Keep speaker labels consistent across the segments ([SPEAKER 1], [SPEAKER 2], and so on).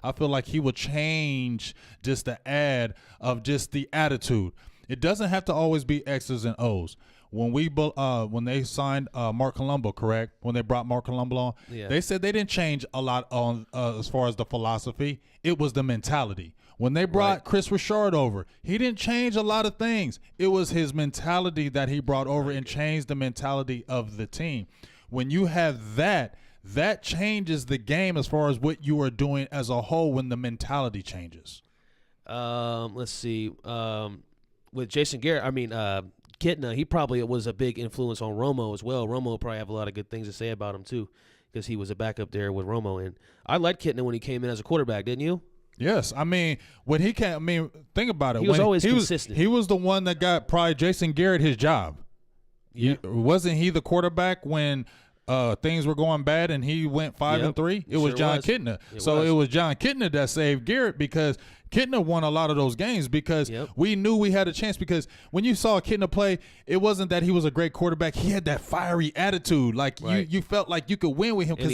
[SPEAKER 1] I feel like he would change just the ad of just the attitude. It doesn't have to always be X's and O's. When they signed Marc Colombo, correct? When they brought Marc Colombo on, they said they didn't change a lot on as far as the philosophy. It was the mentality. When they brought Chris Richard over, he didn't change a lot of things. It was his mentality that he brought over and changed the mentality of the team. When you have that changes the game as far as what you are doing as a whole when the mentality changes.
[SPEAKER 2] Let's see. With Jason Garrett, Kitna, he probably was a big influence on Romo as well. Romo will probably have a lot of good things to say about him too, because he was a backup there with Romo. And I liked Kitna when he came in as a quarterback, didn't you?
[SPEAKER 1] Yes, when he came, think about it.
[SPEAKER 2] He was always consistent.
[SPEAKER 1] He was the one that got probably Jason Garrett his job.
[SPEAKER 2] Yeah,
[SPEAKER 1] wasn't he the quarterback when things were going bad and he went 5-3? It was Jon Kitna. It was Jon Kitna that saved Garrett, because Kitna won a lot of those games because we knew we had a chance. Because when you saw Kitna play, it wasn't that he was a great quarterback. He had that fiery attitude. Like you felt like you could win with him because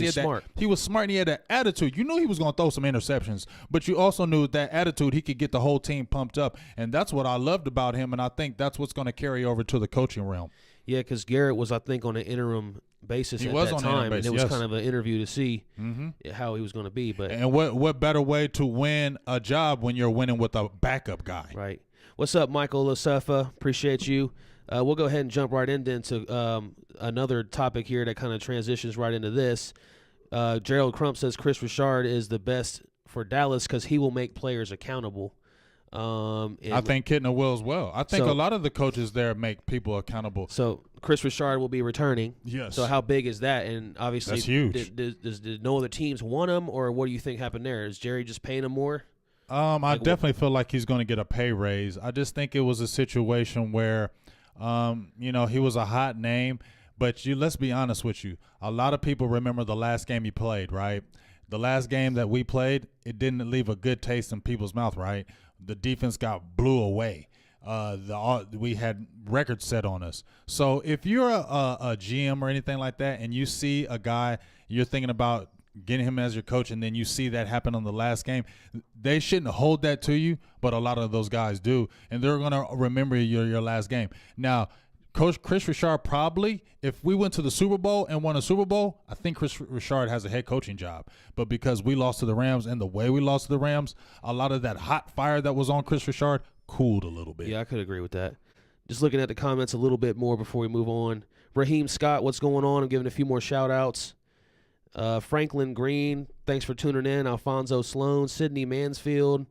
[SPEAKER 1] he was smart and he had that attitude. You knew he was going to throw some interceptions, but you also knew that attitude, he could get the whole team pumped up. And that's what I loved about him. And I think that's what's going to carry over to the coaching realm.
[SPEAKER 2] Yeah, because Garrett was, I think, on an interim basis at that time, and it was kind of an interview to see how he was going to be. And
[SPEAKER 1] what better way to win a job when you're winning with a backup guy?
[SPEAKER 2] Right. What's up, Michael Lasefa? Appreciate you. We'll go ahead and jump right into another topic here that kind of transitions right into this. Gerald Crump says Chris Richard is the best for Dallas because he will make players accountable.
[SPEAKER 1] I think Kitna will as well. I think a lot of the coaches there make people accountable.
[SPEAKER 2] So Chris Richard will be returning.
[SPEAKER 1] Yes.
[SPEAKER 2] So how big is that? And obviously,
[SPEAKER 1] that's huge.
[SPEAKER 2] Did no other teams want him, or what do you think happened there? Is Jerry just paying him more?
[SPEAKER 1] I definitely feel like he's going to get a pay raise. I just think it was a situation where, he was a hot name, but let's be honest with you. A lot of people remember the last game he played, right? The last game that we played, it didn't leave a good taste in people's mouth, right? The defense got blew away. We had records set on us. So if you're a GM or anything like that, and you see a guy, you're thinking about getting him as your coach, and then you see that happen on the last game, they shouldn't hold that to you, but a lot of those guys do, and they're going to remember your last game. Now, Coach Chris Richard probably, if we went to the Super Bowl and won a Super Bowl, I think Chris Richard has a head coaching job. But because we lost to the Rams and the way we lost to the Rams, a lot of that hot fire that was on Chris Richard cooled a little bit.
[SPEAKER 2] Yeah, I could agree with that. Just looking at the comments a little bit more before we move on. Raheem Scott, what's going on? I'm giving a few more shout-outs. Franklin Green, thanks for tuning in. Alfonso Sloan, Sidney Mansfield,